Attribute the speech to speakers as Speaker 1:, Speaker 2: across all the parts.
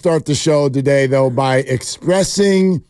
Speaker 1: Start the show today, though, by expressing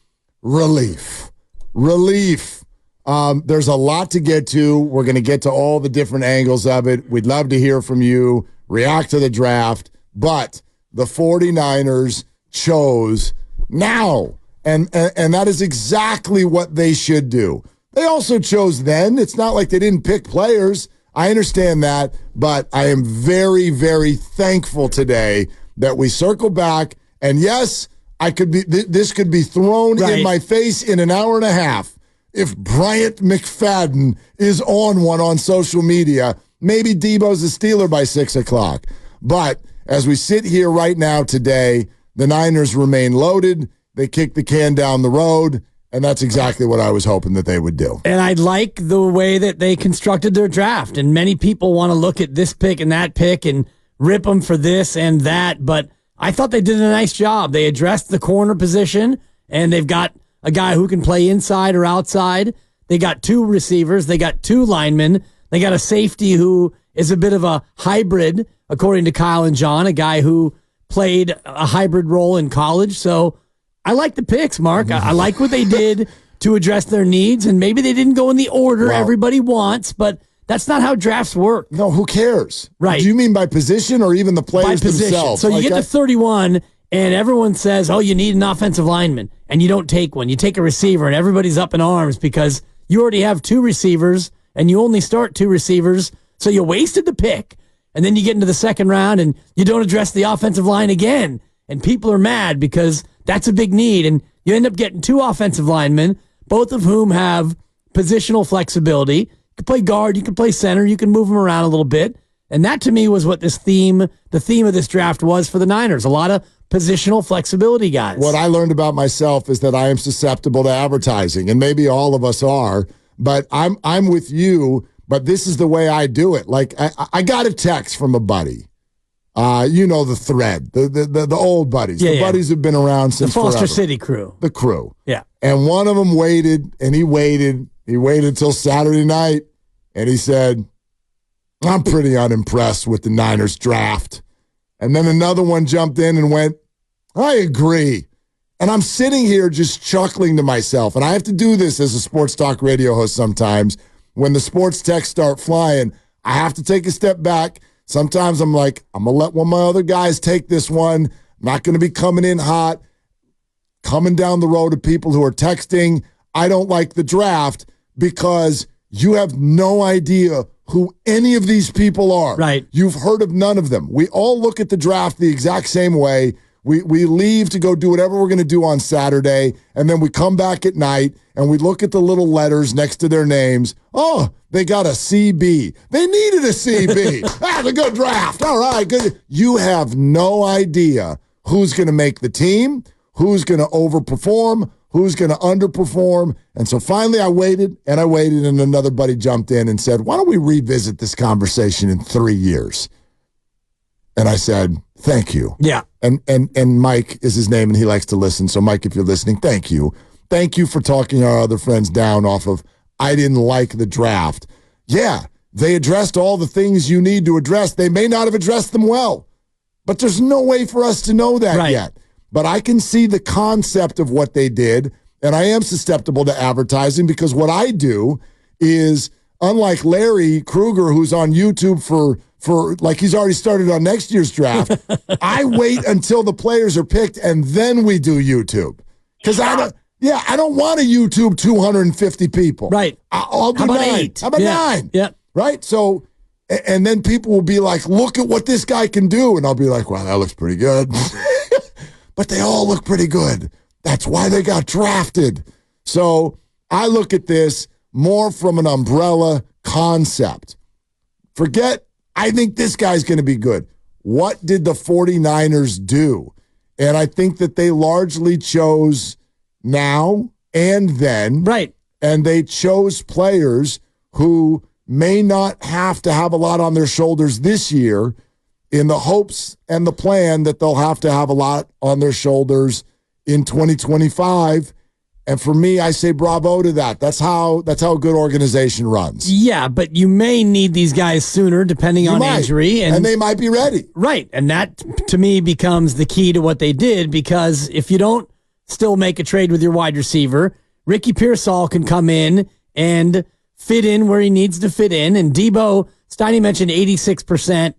Speaker 1: relief. Relief. There's a lot to get to. We're going to get to all the different angles of it. We'd love to hear from you, react to the draft, but the 49ers chose now, and that is exactly what they should do. They also chose then. It's not like they didn't pick players. I understand that, but I am very, very thankful today that we circle back. And yes, this could be thrown in my face in an hour and a half if Bryant McFadden is on one on social media. Maybe Debo's a Steeler by 6 o'clock. But as we sit here right now today, the Niners remain loaded. They kick the can down the road. And that's exactly what I was hoping that they would do.
Speaker 2: And I like the way that they constructed their draft. And many people want to look at this pick and that pick and rip them for this and that. But I thought they did a nice job. They addressed the corner position, and they've got a guy who can play inside or outside. They got 2 receivers. They got 2 linemen. They got a safety who is a bit of a hybrid, according to Kyle and John, a guy who played a hybrid role in college. So I like the picks, Mark. I like what they did to address their needs, and maybe they didn't go in the order everybody wants, but that's not how drafts work.
Speaker 1: No, who cares?
Speaker 2: Right.
Speaker 1: Do you mean by position or even the players themselves?
Speaker 2: So you get to 31, and everyone says, oh, you need an offensive lineman, and you don't take one. You take a receiver, and everybody's up in arms because you already have 2 receivers, and you only start 2 receivers, so you wasted the pick. And then you get into the second round, and you don't address the offensive line again, and people are mad because that's a big need, and you end up getting 2 offensive linemen, both of whom have positional flexibility. You can play guard, you can play center, you can move them around a little bit. And that to me was what the theme of this draft was for the Niners. A lot of positional flexibility guys.
Speaker 1: What I learned about myself is that I am susceptible to advertising, and maybe all of us are, but I'm with you, but this is the way I do it. Like I got a text from a buddy. You know the thread, the old buddies. The buddies have been around since
Speaker 2: the Foster
Speaker 1: forever.
Speaker 2: City crew.
Speaker 1: The crew.
Speaker 2: Yeah.
Speaker 1: And one of them waited, and he waited till Saturday night, and he said, I'm pretty unimpressed with the Niners draft. And then another one jumped in and went, I agree. And I'm sitting here just chuckling to myself, and I have to do this as a sports talk radio host sometimes. When the sports texts start flying, I have to take a step back. Sometimes I'm like, I'm going to let one of my other guys take this one. I'm not going to be coming in hot, coming down the road of people who are texting, I don't like the draft, because you have no idea who any of these people are.
Speaker 2: Right.
Speaker 1: You've heard of none of them. We all look at the draft the exact same way. We leave to go do whatever we're going to do on Saturday, and then we come back at night, and we look at the little letters next to their names. Oh, they got a CB. They needed a CB. That's a good draft. All right, good. You have no idea who's going to make the team, who's going to overperform, who's going to underperform. And so finally I waited, and another buddy jumped in and said, why don't we revisit this conversation in 3 years? And I said, thank you.
Speaker 2: Yeah.
Speaker 1: And Mike is his name, and he likes to listen. So, Mike, if you're listening, thank you. Thank you for talking our other friends down off of I didn't like the draft. Yeah, they addressed all the things you need to address. They may not have addressed them well, but there's no way for us to know that yet. But I can see the concept of what they did, and I am susceptible to advertising because what I do is, unlike Larry Krueger, who's on YouTube for like he's already started on next year's draft, I wait until the players are picked, and then we do YouTube. Because I don't want to YouTube 250 people.
Speaker 2: Right.
Speaker 1: I'll do 9.
Speaker 2: 8?
Speaker 1: How about 9?
Speaker 2: Yeah.
Speaker 1: Right? So, and then people will be like, look at what this guy can do. And I'll be like, wow, that looks pretty good. But they all look pretty good. That's why they got drafted. So I look at this more from an umbrella concept. Forget, I think this guy's going to be good. What did the 49ers do? And I think that they largely chose now and then.
Speaker 2: Right.
Speaker 1: And they chose players who may not have to have a lot on their shoulders this year, in the hopes and the plan that they'll have to have a lot on their shoulders in 2025. And for me, I say bravo to that. That's how a good organization runs.
Speaker 2: Yeah, but you may need these guys sooner depending on injury.
Speaker 1: And they might be ready.
Speaker 2: Right. And that, to me, becomes the key to what they did, because if you don't still make a trade with your wide receiver, Ricky Pearsall can come in and fit in where he needs to fit in. And Debo, Steiny mentioned 86%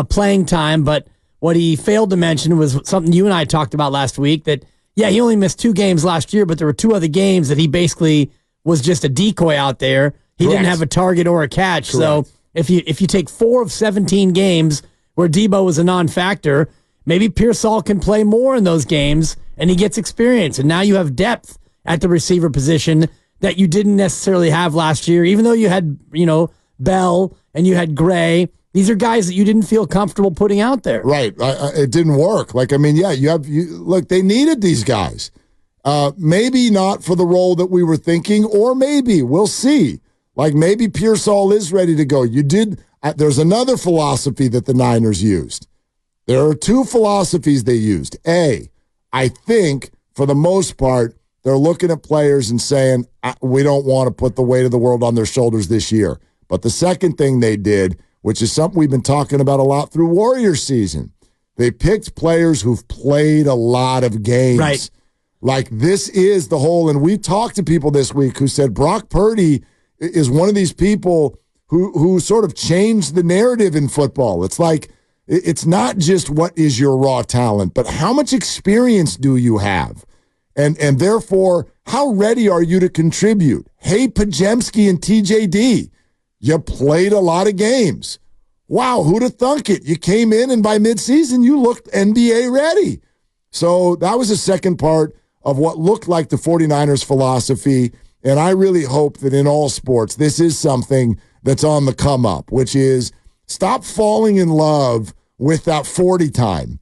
Speaker 2: playing time, but what he failed to mention was something you and I talked about last week, that, yeah, he only missed 2 games last year, but there were 2 other games that he basically was just a decoy out there. He didn't have a target or a catch. Correct. So if you take 4 of 17 games where Debo was a non-factor, maybe Pearsall can play more in those games and he gets experience. And now you have depth at the receiver position that you didn't necessarily have last year, even though you had, Bell and you had Gray. These are guys that you didn't feel comfortable putting out there.
Speaker 1: Right. It didn't work. Look, they needed these guys. Maybe not for the role that we were thinking, or maybe, we'll see. Like, maybe Pearsall is ready to go. There's another philosophy that the Niners used. There are 2 philosophies they used. I think, for the most part, they're looking at players and saying, we don't want to put the weight of the world on their shoulders this year. But the second thing they did, which is something we've been talking about a lot through Warrior season, they picked players who've played a lot of games.
Speaker 2: Right.
Speaker 1: Like, this is the whole, and we talked to people this week who said Brock Purdy is one of these people who sort of changed the narrative in football. It's like, it's not just what is your raw talent, but how much experience do you have? And therefore, how ready are you to contribute? Hey, Pajemski and TJD, you played a lot of games. Wow, who'd have thunk it? You came in, and by midseason, you looked NBA ready. So that was the second part of what looked like the 49ers philosophy, and I really hope that in all sports, this is something that's on the come up, which is stop falling in love with that 40 time.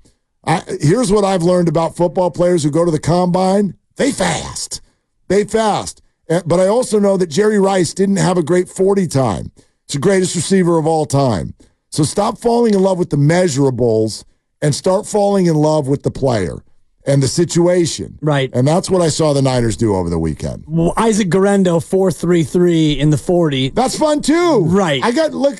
Speaker 1: Here's what I've learned about football players who go to the combine. They fast. But I also know that Jerry Rice didn't have a great 40 time. He's the greatest receiver of all time. So stop falling in love with the measurables and start falling in love with the player and the situation.
Speaker 2: Right.
Speaker 1: And that's what I saw the Niners do over the weekend.
Speaker 2: Well, Isaac Guerrero, 4.33 in the 40.
Speaker 1: That's fun, too.
Speaker 2: Right.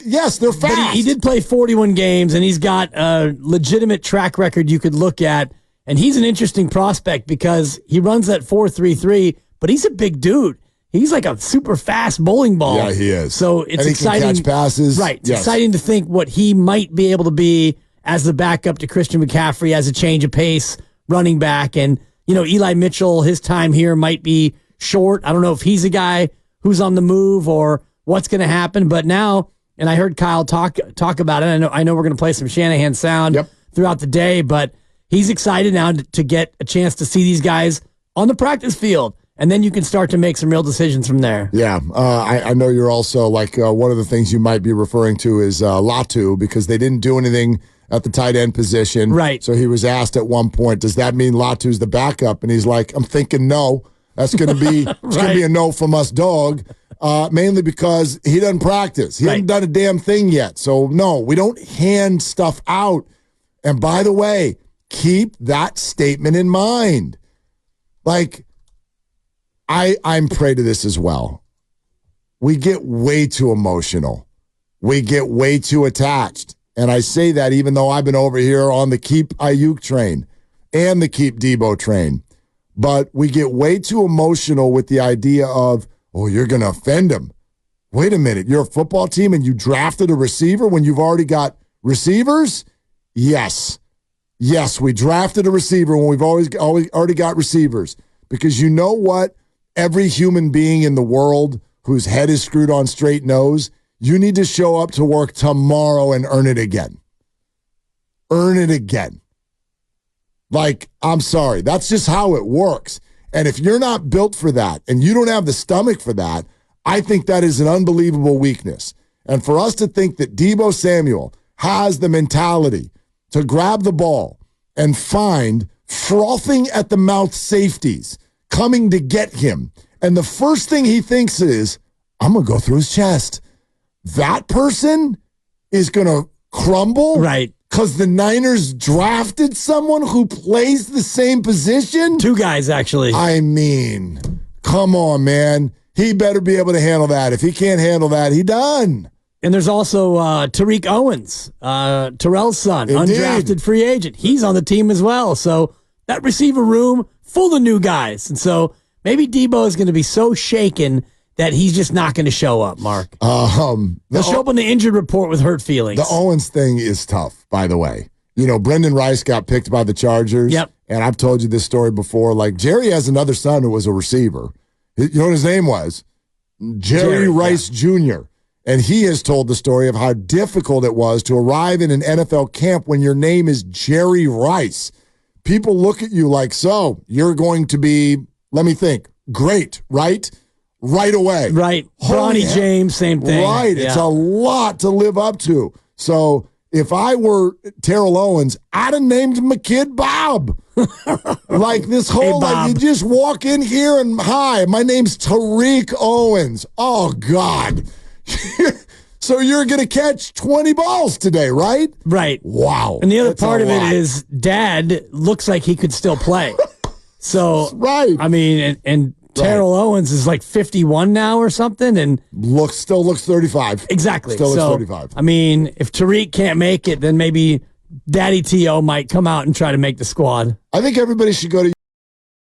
Speaker 1: Yes, they're fast.
Speaker 2: But he did play 41 games, and he's got a legitimate track record you could look at. And he's an interesting prospect because he runs that 4.33, but he's a big dude. He's like a super fast bowling ball.
Speaker 1: Yeah, he is.
Speaker 2: So it's exciting.
Speaker 1: Can catch passes.
Speaker 2: Right. It's exciting to think what he might be able to be as the backup to Christian McCaffrey as a change of pace running back. And, Eli Mitchell, his time here might be short. I don't know if he's a guy who's on the move or what's going to happen. But now, and I heard Kyle talk about it. I know we're going to play some Shanahan sound throughout the day, but he's excited now to get a chance to see these guys on the practice field. And then you can start to make some real decisions from there. Yeah.
Speaker 1: I know you're also like one of the things you might be referring to is Latu, because they didn't do anything at the tight end position.
Speaker 2: Right.
Speaker 1: So he was asked at one point, does that mean Latu's the backup? And he's like, I'm thinking no. That's going to be it's going to be a no from us, dog. Mainly because he doesn't practice. He hasn't done a damn thing yet. So no, we don't hand stuff out. And by the way, keep that statement in mind. Like, I'm prey to this as well. We get way too emotional. We get way too attached. And I say that even though I've been over here on the keep Ayuk train and the keep Debo train. But we get way too emotional with the idea of, oh, you're going to offend him. Wait a minute. You're a football team and you drafted a receiver when you've already got receivers? Yes. Yes, we drafted a receiver when we've always already got receivers. Because you know what? Every human being in the world whose head is screwed on straight knows you need to show up to work tomorrow and earn it again. Earn it again. Like, I'm sorry. That's just how it works. And if you're not built for that and you don't have the stomach for that, I think that is an unbelievable weakness. And for us to think that Debo Samuel has the mentality to grab the ball and find frothing at the mouth safeties coming to get him, and the first thing he thinks is, I'm going to go through his chest. That person is going to crumble?
Speaker 2: Right.
Speaker 1: Because the Niners drafted someone who plays the same position?
Speaker 2: 2 guys, actually.
Speaker 1: I mean, Come on, man. He better be able to handle that. If he can't handle that, he done.
Speaker 2: And there's also Tariq Owens, Terrell's son,
Speaker 1: Indeed.
Speaker 2: undrafted free agent. He's on the team as well. So that receiver room full of new guys. And so maybe Debo is going to be so shaken that he's just not going to show up, Mark. He'll show up on the injured report with hurt feelings.
Speaker 1: The Owens thing is tough, by the way. You know, Brendan Rice got picked by the Chargers.
Speaker 2: Yep.
Speaker 1: And I've told you this story before. Like, Jerry has another son who was a receiver. You know what his name was? Jerry Rice Jr. And he has told the story of how difficult it was to arrive in an NFL camp when your name is Jerry Rice. People look at you like, so you're going to be, let me think, great, right? Right away.
Speaker 2: Right. Bronny James, same thing.
Speaker 1: Right.
Speaker 2: Yeah.
Speaker 1: It's a lot to live up to. So if I were Terrell Owens, I'd have named my kid Bob. Like this whole,
Speaker 2: Bob.
Speaker 1: like you just walk in here and, hi, my name's Tariq Owens. Oh, God. So you're going to catch 20 balls today, right?
Speaker 2: Right.
Speaker 1: Wow.
Speaker 2: And the other
Speaker 1: That's
Speaker 2: part
Speaker 1: a
Speaker 2: of it
Speaker 1: lot.
Speaker 2: is Dad looks like he could still play. So,
Speaker 1: right.
Speaker 2: I mean, and Terrell Owens is like 51 now or something. And
Speaker 1: still looks 35.
Speaker 2: exactly.
Speaker 1: Still looks
Speaker 2: so,
Speaker 1: 35.
Speaker 2: I mean, if Tariq can't make it, then maybe Daddy T.O. might come out and try to make the squad.
Speaker 1: I think everybody should go to